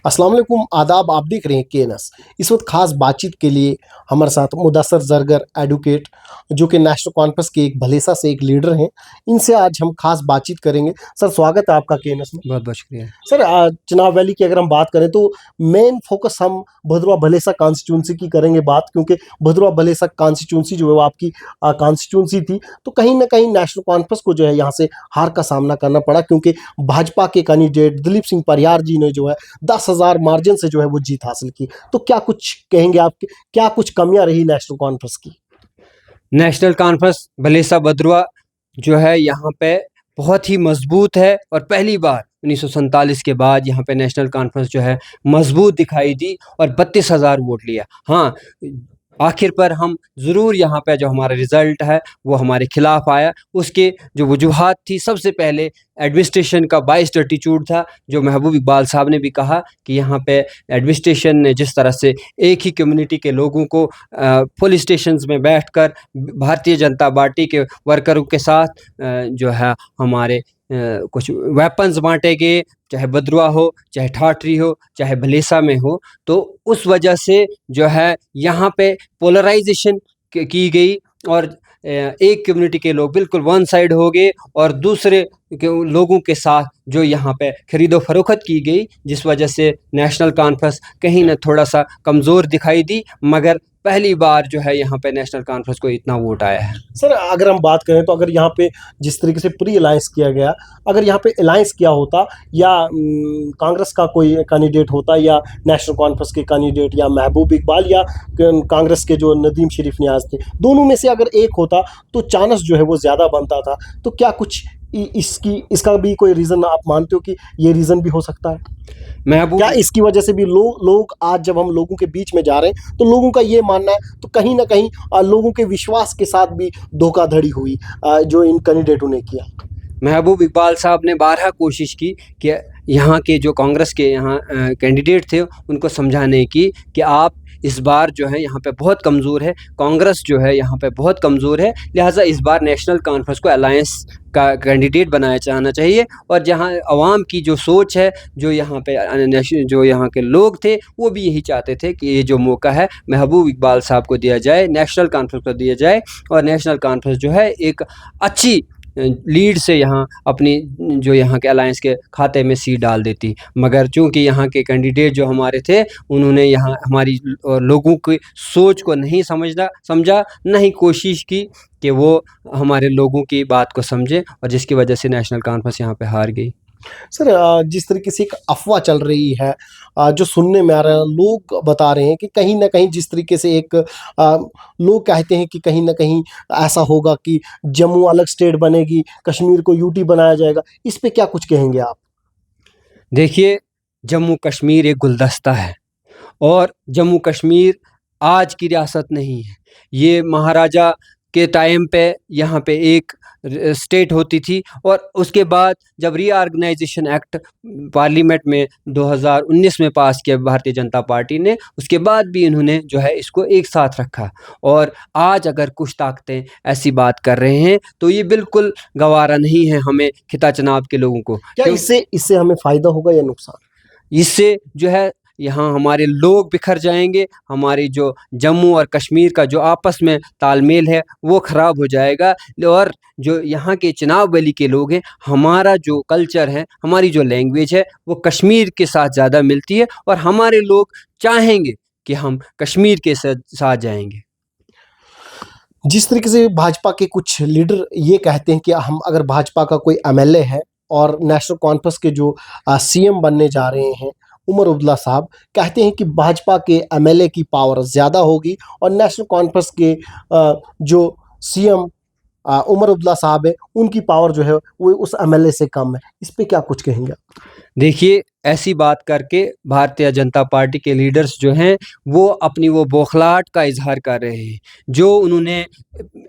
अस्सलाम वालेकुम, आदाब। आप देख रहे हैं केएनएस। इस वक्त खास बातचीत के लिए हमारे साथ मुदस्सर जरगर एडवोकेट, जो कि नेशनल कॉन्फ्रेंस के एक भलेसा से एक लीडर हैं। इनसे आज हम खास बातचीत करेंगे। सर, स्वागत है आपका केएनएस में। बहुत बहुत शुक्रिया। सर, चिनाब वैली की अगर हम बात करें तो मेन फोकस हम भदरवा भलेसा कॉन्स्टिट्यूंसी की करेंगे बात, क्योंकि भदरवा भलेसा कॉन्स्टिट्यूंसी जो है वो आपकी कॉन्स्टिट्यूंसी थी। तो कहीं ना कहीं नेशनल कॉन्फ्रेंस को जो है यहाँ से हार का सामना करना पड़ा, क्योंकि भाजपा के कैंडिडेट दिलीप सिंह परिहार जी ने जो है 10,000 मार्जिन से जो है वो जीत हासिल की। तो क्या कुछ कहेंगे आप, क्या कुछ कमियां रही नेशनल कॉन्फ्रेंस की? नेशनल कॉन्फ्रेंस भलेसा बदरुआ जो है यहाँ पे बहुत ही मजबूत है और पहली बार 1947 के बाद यहाँ पे नेशनल कॉन्फ्रेंस जो है मजबूत दिखाई दी और 32,000 वोट लिया। हाँ, आखिर पर हम ज़रूर यहाँ पे जो हमारा रिज़ल्ट है वो हमारे खिलाफ आया। उसके जो वजूहात थी, सबसे पहले एडमिनिस्ट्रेशन का बाइस्ड एटीट्यूड था, जो महबूब इकबाल साहब ने भी कहा कि यहाँ पे एडमिनिस्ट्रेशन ने जिस तरह से एक ही कम्युनिटी के लोगों को पुलिस स्टेशंस में बैठकर भारतीय जनता पार्टी के वर्करों के साथ जो है हमारे कुछ वेपन्स बांटे गए, चाहे बदरुआ हो, चाहे ठाठरी हो, चाहे भलेसा में हो। तो उस वजह से जो है यहाँ पे पोलराइजेशन की गई और एक कम्युनिटी के लोग बिल्कुल वन साइड हो गए और दूसरे के लोगों के साथ जो यहाँ पे खरीदो फरोख्त की गई, जिस वजह से नेशनल कॉन्फ्रेंस कहीं न थोड़ा सा कमज़ोर दिखाई दी। मगर पहली बार जो है यहाँ पे नेशनल कॉन्फ्रेंस को इतना वोट आया है। सर, अगर हम बात करें तो अगर यहाँ पे जिस तरीके से प्री अलायंस किया गया, अगर यहाँ पे अलायंस किया होता या कांग्रेस का कोई कैंडिडेट होता या नेशनल कॉन्फ्रेंस के कैंडिडेट या महबूब इकबाल या कांग्रेस के जो नदीम शरीफ नियाज थे, दोनों में से अगर एक होता तो चांस जो है वो ज़्यादा बनता था। तो क्या कुछ इसका भी कोई रीज़न आप मानते हो कि ये रीज़न भी हो सकता है? महबूब क्या इसकी वजह से भी लोग आज जब हम लोगों के बीच में जा रहे हैं तो लोगों का ये मानना है, तो कहीं ना कहीं लोगों के विश्वास के साथ भी धोखाधड़ी हुई जो इन कैंडिडेटों ने किया? महबूब इकबाल साहब ने बारहा कोशिश की कि यहाँ के जो कांग्रेस के यहाँ कैंडिडेट थे उनको समझाने की कि आप इस बार जो है यहाँ पे बहुत कमज़ोर है, कांग्रेस जो है यहाँ पे बहुत कमज़ोर है, लिहाजा इस बार नेशनल कॉन्फ्रेंस को अलायंस का कैंडिडेट बनाया जाना चाहिए। और जहाँ अवाम की जो सोच है, जो यहाँ पे जो यहाँ के लोग थे वो भी यही चाहते थे कि ये जो मौका है महबूब इकबाल साहब को दिया जाए, नेशनल कॉन्फ्रेंस को दिया जाए और नेशनल कॉन्फ्रेंस जो है एक अच्छी लीड से यहाँ अपनी जो यहाँ के अलायंस के खाते में सीट डाल देती। मगर चूँकि यहाँ के कैंडिडेट जो हमारे थे, उन्होंने यहाँ हमारी लोगों की सोच को नहीं समझा, न ही कोशिश की कि वो हमारे लोगों की बात को समझे, और जिसकी वजह से नेशनल कॉन्फ्रेंस यहाँ पे हार गई। सर, जिस तरीके से एक अफवाह चल रही है, जो सुनने में आ रहा है, लोग बता रहे हैं कि कहीं ना कहीं जिस तरीके से लोग कहते हैं कि कहीं ना कहीं ऐसा होगा कि जम्मू अलग स्टेट बनेगी, कश्मीर को यूटी बनाया जाएगा। इस पे क्या कुछ कहेंगे आप? देखिए, जम्मू कश्मीर एक गुलदस्ता है और जम्मू कश्मीर आज की रियासत नहीं है। ये महाराजा के टाइम पे यहाँ पे एक स्टेट होती थी और उसके बाद जब रीऑर्गेनाइजेशन एक्ट पार्लियामेंट में 2019 में पास किया भारतीय जनता पार्टी ने, उसके बाद भी इन्होंने जो है इसको एक साथ रखा। और आज अगर कुछ ताकतें ऐसी बात कर रहे हैं तो ये बिल्कुल गवारा नहीं है हमें खिता चनाब के लोगों को। क्या इससे हमें फायदा होगा या नुकसान? इससे जो है यहाँ हमारे लोग बिखर जाएंगे, हमारी जो जम्मू और कश्मीर का जो आपस में तालमेल है वो ख़राब हो जाएगा। और जो यहाँ के चिनाब वैली के लोग हैं, हमारा जो कल्चर है, हमारी जो लैंग्वेज है, वो कश्मीर के साथ ज़्यादा मिलती है और हमारे लोग चाहेंगे कि हम कश्मीर के साथ जाएंगे। जिस तरीके से भाजपा के कुछ लीडर ये कहते हैं कि हम अगर भाजपा का कोई एमएलए है और नेशनल कॉन्फ्रेंस के जो सीएम बनने जा रहे हैं उमर अब्दुल्ला साहब, कहते हैं कि भाजपा के एमएलए की पावर ज़्यादा होगी और नेशनल कॉन्फ्रेंस के जो सीएम उमर अब्दुल्ला साहब है उनकी पावर जो है वो उस एमएलए से कम है। इस पे क्या कुछ कहेंगे? देखिए, ऐसी बात करके भारतीय जनता पार्टी के लीडर्स जो हैं वो अपनी वो बौखलाहट का इज़हार कर रहे हैं। जो उन्होंने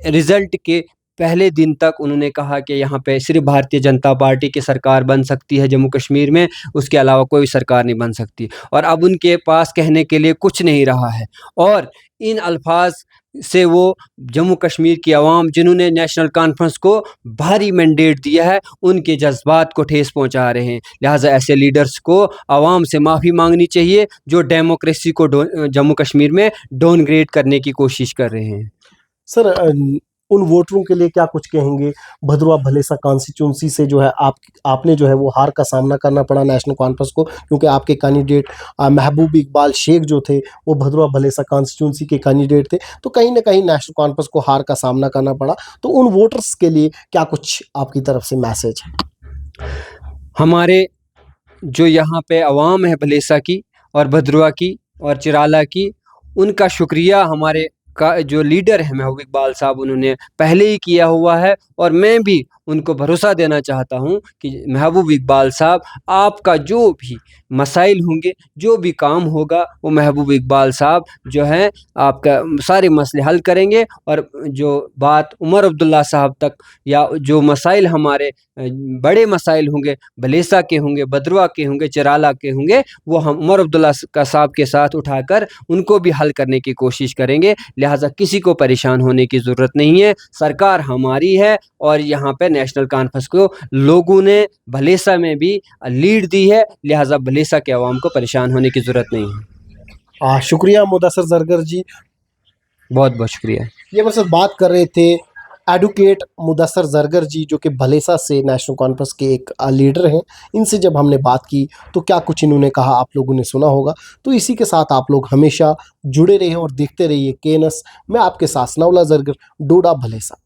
रिज़ल्ट के पहले दिन तक उन्होंने कहा कि यहाँ पे सिर्फ़ भारतीय जनता पार्टी की सरकार बन सकती है जम्मू कश्मीर में, उसके अलावा कोई सरकार नहीं बन सकती। और अब उनके पास कहने के लिए कुछ नहीं रहा है और इन अल्फ़ाज़ से वो जम्मू कश्मीर की आवाम जिन्होंने नेशनल कॉन्फ्रेंस को भारी मैंडेट दिया है, उनके जज्बात को ठेस पहुंचा रहे हैं। लिहाजा ऐसे लीडर्स को आवाम से माफ़ी मांगनी चाहिए जो डेमोक्रेसी को जम्मू कश्मीर में डाउनग्रेड करने की कोशिश कर रहे हैं। सर उन वोटरों के लिए क्या कुछ कहेंगे? भदरवा भलेसा कॉन्स्टिट्यूंसी से जो है आपने जो है वो हार का सामना करना पड़ा नेशनल कॉन्फ्रेंस को, क्योंकि आपके कैंडिडेट महबूब इकबाल शेख जो थे वो भदरवा भलेसा कॉन्स्टिट्यूंसी के कैंडिडेट थे, तो कहीं ना कहीं नेशनल कॉन्फ्रेंस को हार का सामना करना पड़ा। तो उन वोटर्स के लिए क्या कुछ आपकी तरफ से मैसेज है? हमारे जो यहाँ पे अवाम है भलेसा की और भदरवा की और चिराला की, उनका शुक्रिया हमारे का जो लीडर है महबूब इकबाल साहब, उन्होंने पहले ही किया हुआ है। और मैं भी उनको भरोसा देना चाहता हूँ कि महबूब इकबाल साहब, आपका जो भी मसाइल होंगे, जो भी काम होगा, वो महबूब इकबाल साहब जो हैं आपका सारे मसले हल करेंगे। और जो बात उमर अब्दुल्ला साहब तक या जो मसाइल हमारे बड़े मसाइल होंगे, भलेसा के होंगे, भदरवा के होंगे, चिराला के होंगे, वो हम उमर अब्दुल्ला साहब के साथ उठाकर उनको भी हल करने की कोशिश करेंगे। लिहाजा किसी को परेशान होने की ज़रूरत नहीं है। सरकार हमारी है और यहाँ पे नेशनल कॉन्फ्रेंस को लोगों ने भलेसा में भी लीड दी है। लिहाजा भलेसा के अवाम को परेशान होने की ज़रूरत नहीं है। शुक्रिया मुदस्सर जरगर जी। बहुत बहुत शुक्रिया। ये बस बात कर रहे थे एडवोकेट मुदस्सर जरगर जी, जो कि भलेसा से नेशनल कॉन्फ्रेंस के एक लीडर हैं। इनसे जब हमने बात की तो क्या कुछ इन्होंने कहा आप लोगों ने सुना होगा। तो इसी के साथ आप लोग हमेशा जुड़े रहिए और देखते रहिए KNS। मैं आपके साथ नवला जरगर, डोडा भलेसा।